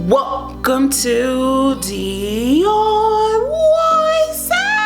Welcome to DIY Saturday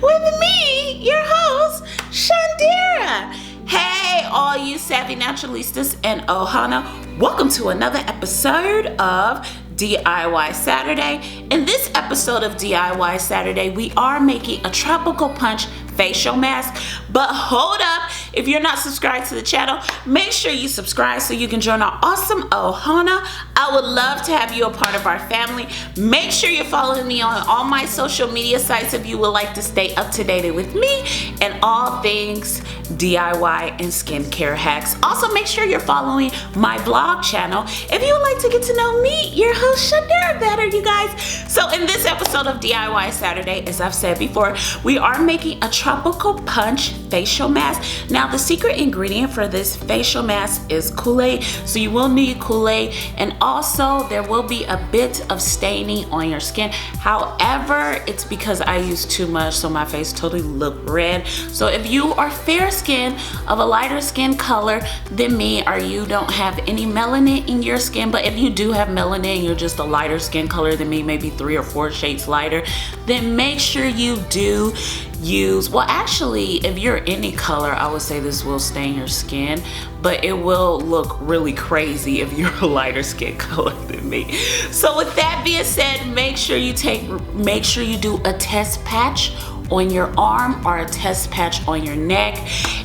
with me, your host, Shundara. Hey, all you savvy naturalistas and Ohana, welcome to another episode of DIY Saturday. In this episode of DIY Saturday, we are making a tropical punch facial mask. But hold up, if you're not subscribed to the channel, make sure you subscribe so you can join our awesome Ohana. I would love to have you a part of our family. Make sure you're following me on all my social media sites if you would like to stay up to date with me and all things DIY and skincare hacks. Also, make sure you're following my blog channel if you would like to get to know me, your host Shundara, better, you guys. So in this episode of DIY Saturday, as I've said before, we are making a tropical punch facial mask. Now, the secret ingredient for this facial mask is Kool-Aid, so you will need Kool-Aid, and also there will be a bit of staining on your skin. However, it's because I use too much, so my face totally look red. So if you are fair skin, of a lighter skin color than me, or you don't have any melanin in your skin, but if you do have melanin, you're just a lighter skin color than me, maybe 3 or 4 shades lighter, then make sure you do use, well, actually, if you're any color, I would say this will stain your skin, but it will look really crazy if you're a lighter skin color than me. So with that being said, make sure you do a test patch on your arm or a test patch on your neck,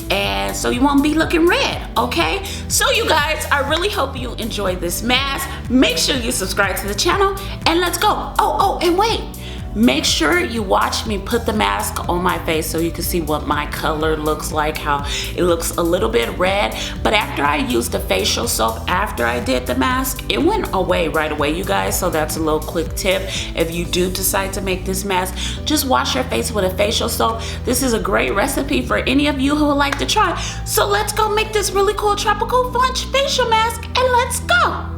and so you won't be looking red, okay? So you guys, I really hope you enjoy this mask. Make sure you subscribe to the channel, and let's go. Oh, and wait. Make sure you watch me put the mask on my face so you can see what my color looks like, how it looks a little bit red. But after I used the facial soap, after I did the mask, it went away right away, you guys. So that's a little quick tip. If you do decide to make this mask, just wash your face with a facial soap. This is a great recipe for any of you who would like to try. So let's go make this really cool tropical punch facial mask, and let's go.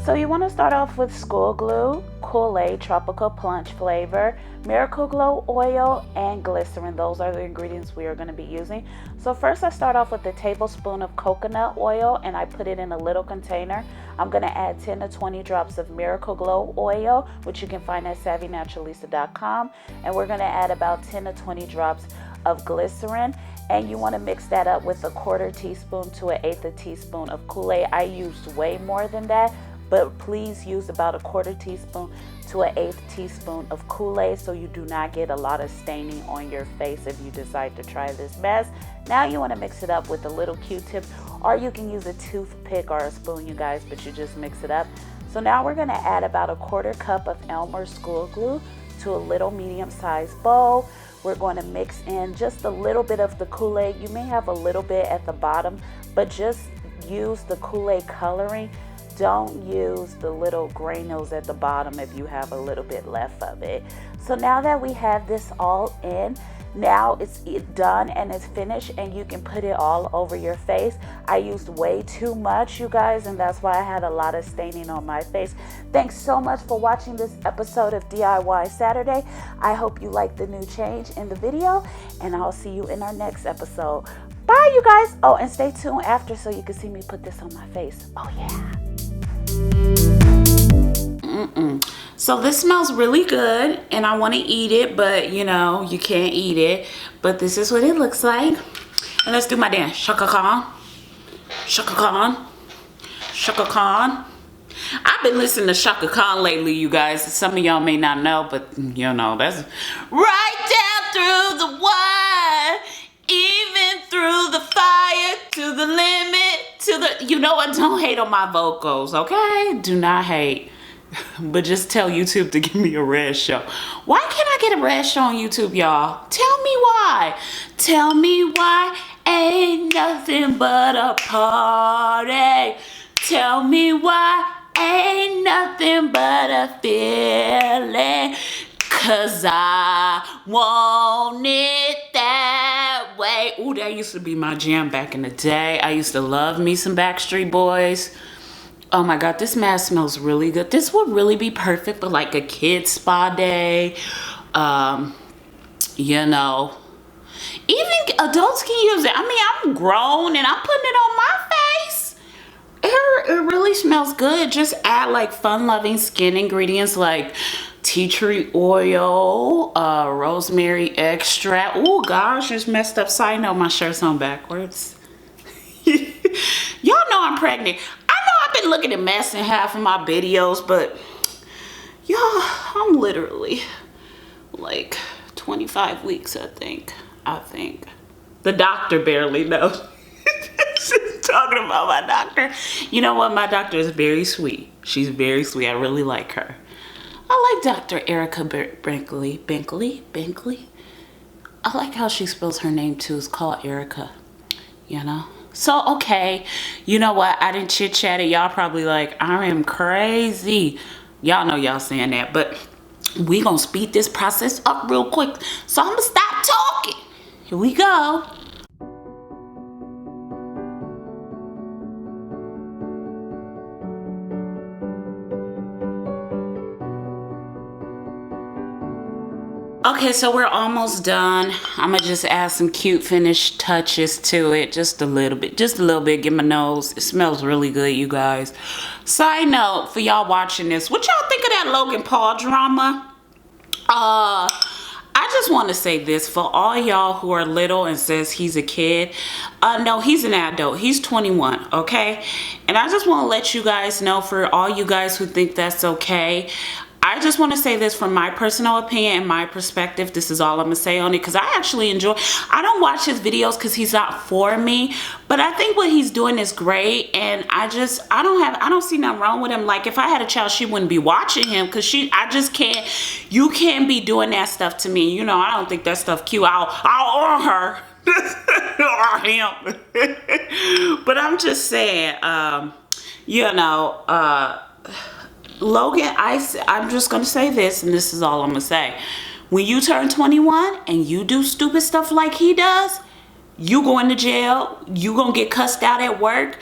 So you want to start off with school glue, Kool-Aid tropical punch flavor, Miracle Glow oil, and glycerin. Those are the ingredients we are going to be using. So first, I start off with a tablespoon of coconut oil, and I put it in a little container. I'm going to add 10 to 20 drops of Miracle Glow oil, which you can find at savvynaturalista.com, and we're going to add about 10 to 20 drops of glycerin, and you want to mix that up with a 1/4 teaspoon to 1/8 teaspoon of Kool-Aid. I used way more than that, but please use about a 1/4 teaspoon to 1/8 teaspoon of Kool-Aid so you do not get a lot of staining on your face if you decide to try this mask. Now you want to mix it up with a little Q-tip, or you can use a toothpick or a spoon, you guys, but you just mix it up. So now we're going to add about a 1/4 cup of Elmer school glue to a little medium-sized bowl. We're going to mix in just a little bit of the Kool-Aid. You may have a little bit at the bottom, but just use the Kool-Aid coloring. Don't use the little granules at the bottom if you have a little bit left of it. So now that we have this all in, now it's done and it's finished, and you can put it all over your face. I used way too much, you guys, and that's why I had a lot of staining on my face. Thanks so much for watching this episode of DIY Saturday. I hope you like the new change in the video, and I'll see you in our next episode. Bye, you guys. Oh, and stay tuned after so you can see me put this on my face. Oh, yeah. So this smells really good, and I want to eat it, but you know, you can't eat it. But this is what it looks like. And let's do my dance. Shaka Khan. Shaka Khan. Shaka Khan. I've been listening to Shaka Khan lately, you guys. Some of y'all may not know, but you know, that's right down through the wire, even through the fire, to the limit, to the, you know what, don't hate on my vocals, okay? Do not hate. But just tell YouTube to give me a red show. Why can't I get a red show on YouTube, y'all? Tell me why. Tell me why ain't nothing but a party. Tell me why ain't nothing but a feeling. 'Cause I want it that way. Ooh, that used to be my jam back in the day. I used to love me some Backstreet Boys. Oh my God, this mask smells really good. This would really be perfect for like a kid's spa day. You know, even adults can use it. I mean, I'm grown and I'm putting it on my face. really smells good. Just add like fun-loving skin ingredients like tea tree oil, rosemary extract. Oh gosh, just messed up. Side note, my shirt's on backwards. Y'all know I'm pregnant. I know I've been looking a mess in half of my videos, but y'all, I'm literally like 25 weeks, I think. The doctor barely knows. She's talking about my doctor. You know what? My doctor is very sweet. She's very sweet. I really like her. I like Dr. Erica Binkley. I like how she spells her name too. It's called Erica, you know? So, okay. You know what? I didn't chit-chat it. Y'all probably like, I am crazy. Y'all know y'all saying that, but we gonna speed this process up real quick. So I'm gonna stop talking. Here we go. Okay, so we're almost done. I'm gonna just add some cute finish touches to it. Just a little bit. Get my nose. It smells really good, you guys. Side note for y'all watching this, what y'all think of that Logan Paul drama? I just want to say this for all y'all who are little and says he's a kid. No, he's an adult. He's 21, okay? And I just want to let you guys know, for all you guys who think that's okay, I just want to say this from my personal opinion and my perspective. This is all I'm gonna say on it, because I actually enjoy. I don't watch his videos because he's not for me, but I think what he's doing is great, and I don't see nothing wrong with him. Like, if I had a child, she wouldn't be watching him, because I just can't. You can't be doing that stuff to me. You know, I don't think that stuff cute. I'll own her or him. But I'm just saying, you know, Logan, I'm just gonna say this, and this is all I'm gonna say. When you turn 21 and you do stupid stuff like he does, you going to jail, you gonna get cussed out at work.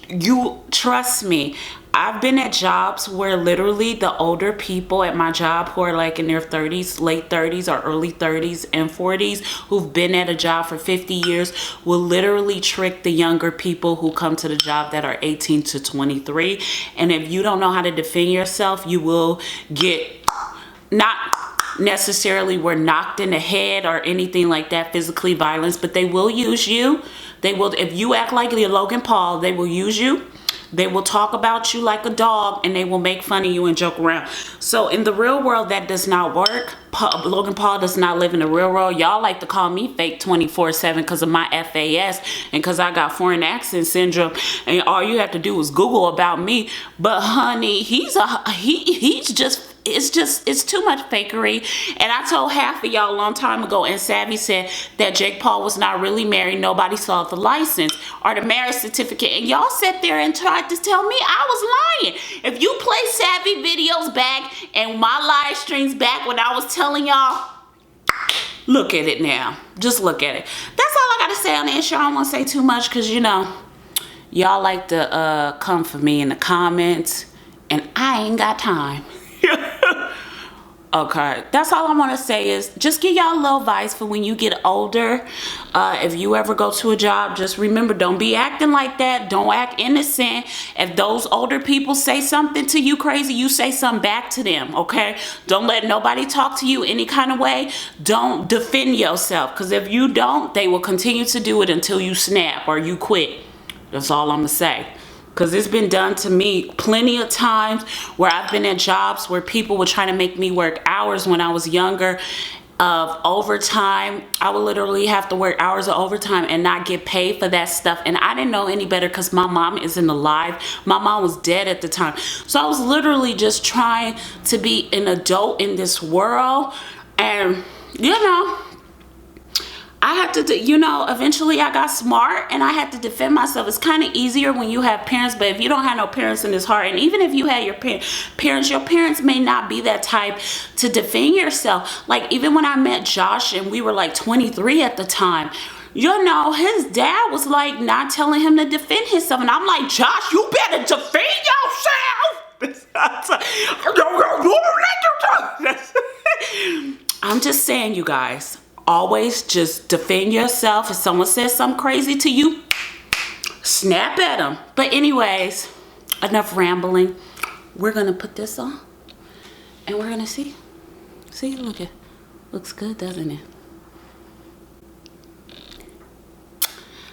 You trust me. I've been at jobs where literally the older people at my job, who are like in their 30s, late 30s or early 30s and 40s, who've been at a job for 50 years, will literally trick the younger people who come to the job that are 18 to 23. And if you don't know how to defend yourself, you will get, not necessarily were knocked in the head or anything like that, physically violence, but they will use you. They will, if you act like Logan Paul, they will use you. They will talk about you like a dog, and they will make fun of you and joke around. So in the real world, that does not work. Logan Paul does not live in the real world. Y'all like to call me fake 24/7 because of my FAS and because I got foreign accent syndrome, and all you have to do is Google about me. But honey, he's just, it's too much fakery. And I told half of y'all a long time ago, and Savvy said that Jake Paul was not really married. Nobody saw the license or the marriage certificate, and y'all sat there and tried to tell me I was lying. If you play Savvy videos back and my live streams back when I was telling y'all, look at it now. Just look at it. That's all I gotta say on the issue. I don't want to say too much, because you know y'all like to come for me in the comments, and I ain't got time. Okay, that's all I want to say is just give y'all a little advice for when you get older. If you ever go to a job, just remember, don't be acting like that. Don't act innocent. If those older people say something to you crazy, you say something back to them, okay? Don't let nobody talk to you any kind of way. Don't defend yourself, because if you don't, they will continue to do it until you snap or you quit. That's all I'm going to say. Because it's been done to me plenty of times where I've been at jobs where people were trying to make me work hours when I was younger of overtime. I would literally have to work hours of overtime and not get paid for that stuff. And I didn't know any better because my mom isn't alive. My mom was dead at the time. So I was literally just trying to be an adult in this world. And, you know, I had to, you know, eventually I got smart and I had to defend myself. It's kind of easier when you have parents, but if you don't have no parents in this heart, and even if you had your parents may not be that type to defend yourself. Like, even when I met Josh and we were like 23 at the time, you know, his dad was like not telling him to defend himself. And I'm like, Josh, you better defend yourself. I'm just saying, you guys. Always just defend yourself. If someone says something crazy to you, snap at them. But anyways, enough rambling. We're gonna put this on and we're gonna see. See, look, it looks good, doesn't it?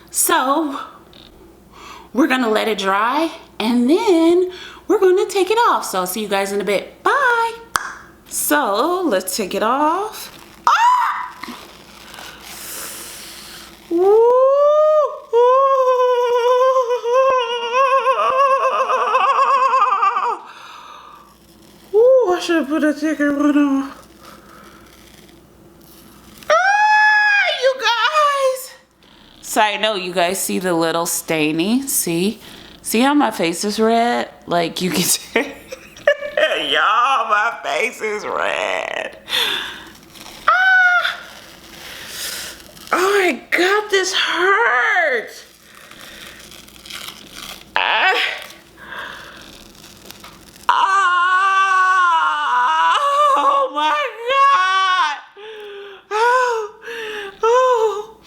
So we're gonna let it dry and then we're gonna take it off. So I'll see you guys in a bit. Bye. So let's take it off. Ah! Ooh. I should put a thicker one on. You guys. Side note, you guys see the little stainy? See how my face is red? Like you can see. Y'all, my face is red. Ah! Oh my God, this hurts. Oh my God. Oh.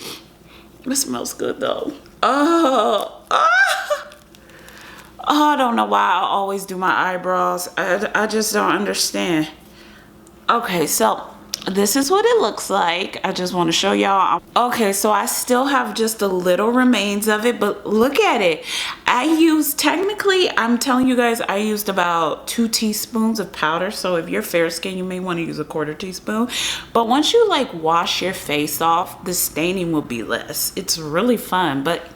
It smells good though. Oh, I don't know why I always do my eyebrows. I just don't understand. Okay, so this is what it looks like. I just want to show y'all. Okay, so I still have just a little remains of it, but look at it. Technically, I'm telling you guys, I used about 2 teaspoons of powder. So if you're fair skin, you may want to use a 1/4 teaspoon. But once you like wash your face off, the staining will be less. It's really fun, but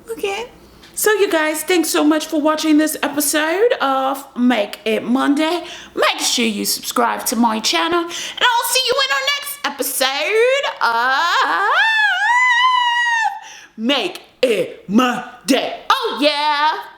look at it. So you guys, thanks so much for watching this episode of Make It Monday. Make sure you subscribe to my channel, and I'll see you in our next episode of Make It Monday. Oh yeah!